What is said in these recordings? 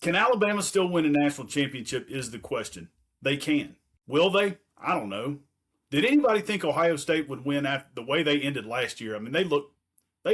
Can Alabama still win a national championship is the question. They can. Will they? I don't know. Did anybody think Ohio State would win after the way they ended last year? I mean, they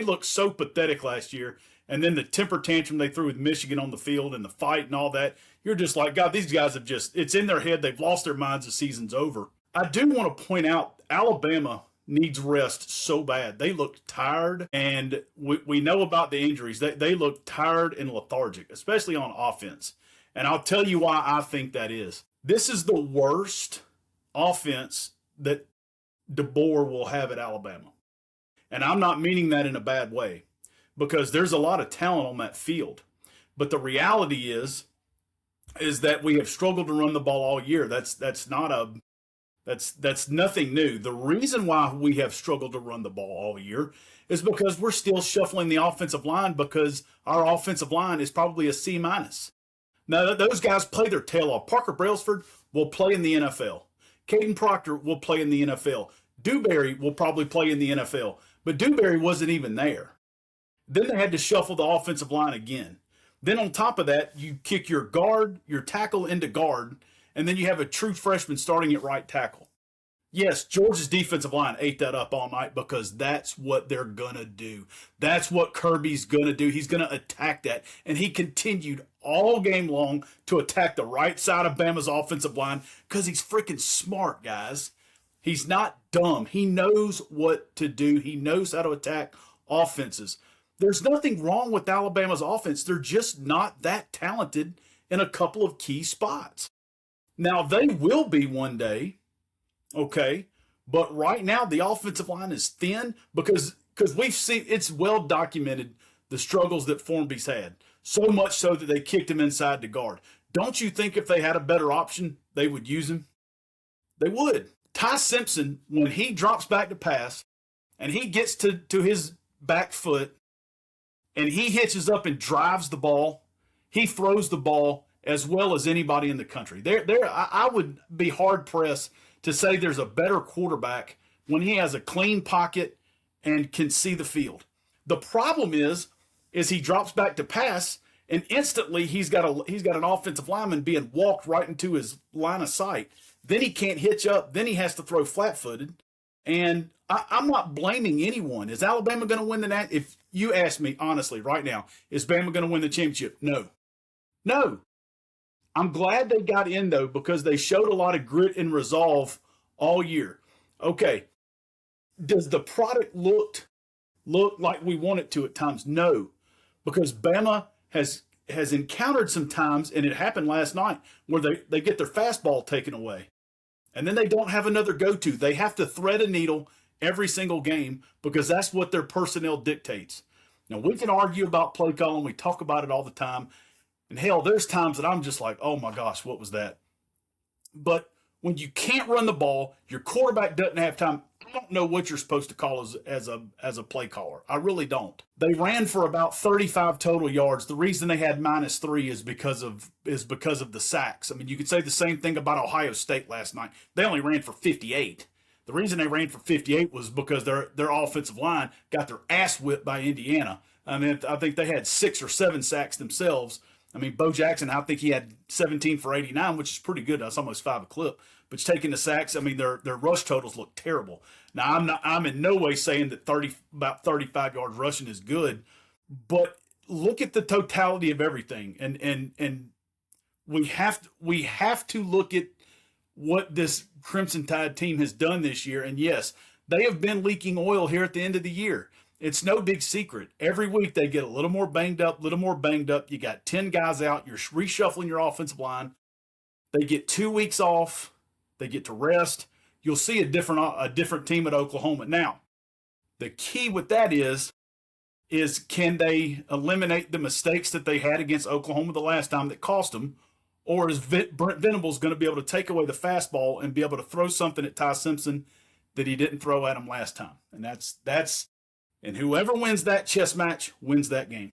looked so pathetic last year, and then the temper tantrum they threw with Michigan on the field and the fight and all that. You're just like, God, these guys have it's in their head. They've lost their minds. The season's over. I do want to point out Alabama needs rest so bad. They look tired, and we know about the injuries. They look tired and lethargic, especially on offense. And I'll tell you why I think that is. This is the worst offense that DeBoer will have at Alabama. And I'm not meaning that in a bad way, because there's a lot of talent on that field. But the reality is that we have struggled to run the ball all year. That's nothing new. The reason why we have struggled to run the ball all year is because we're still shuffling the offensive line, because our offensive line is probably a C minus. Now, those guys play their tail off. Parker Brailsford will play in the NFL. Caden Proctor will play in the NFL. Dewberry will probably play in the NFL. But Dewberry wasn't even there. Then they had to shuffle the offensive line again. Then on top of that, you kick your tackle into guard, and then you have a true freshman starting at right tackle. Yes, Georgia's defensive line ate that up all night, because that's what they're going to do. That's what Kirby's going to do. He's going to attack that. And he continued all game long to attack the right side of Bama's offensive line, because he's freaking smart, guys. He's not dumb. He knows what to do. He knows how to attack offenses. There's nothing wrong with Alabama's offense. They're just not that talented in a couple of key spots. Now, they will be one day, okay? But right now, the offensive line is thin, because we've seen, it's well documented, the struggles that Formby's had. So much so that they kicked him inside the guard. Don't you think if they had a better option, they would use him? They would. Ty Simpson, when he drops back to pass, and he gets to his back foot, and he hitches up and drives the ball, he throws the ball as well as anybody in the country. I would be hard-pressed to say there's a better quarterback when he has a clean pocket and can see the field. The problem is he drops back to pass, and instantly he's got an offensive lineman being walked right into his line of sight. Then he can't hitch up. Then he has to throw flat-footed. And I'm not blaming anyone. Is Alabama going to win the national? If you ask me honestly right now, is Bama going to win the championship? No. No. I'm glad they got in, though, because they showed a lot of grit and resolve all year. Okay. Does the product look like we want it to at times? No. Because Bama has encountered some times, and it happened last night, where they get their fastball taken away. And then they don't have another go-to. They have to thread a needle every single game, because that's what their personnel dictates. Now, we can argue about play calling. We talk about it all the time. And hell, there's times that I'm just like, oh my gosh, what was that? But when you can't run the ball, your quarterback doesn't have time, I don't know what you're supposed to call as a play caller. I really don't. They ran for about 35 total yards. The reason they had -3 is because of the sacks. I mean, you could say the same thing about Ohio State last night. They only ran for 58. The reason they ran for 58 was because their offensive line got their ass whipped by Indiana. I mean, I think they had 6 or 7 sacks themselves. I mean, Bo Jackson, I think he had 17 for 89, which is pretty good. That's almost 5 a clip. But taking the sacks, I mean, their rush totals look terrible. Now, I'm in no way saying that about 35 yards rushing is good, but look at the totality of everything, and we have to look at what this Crimson Tide team has done this year. And yes, they have been leaking oil here at the end of the year. It's no big secret. Every week they get a little more banged up. You got 10 guys out. You're reshuffling your offensive line. They get 2 weeks off. They get to rest. You'll see a different team at Oklahoma. Now, the key with that is can they eliminate the mistakes that they had against Oklahoma the last time that cost them? Or is Brent Venables going to be able to take away the fastball and be able to throw something at Ty Simpson that he didn't throw at him last time? And that's and whoever wins that chess match wins that game.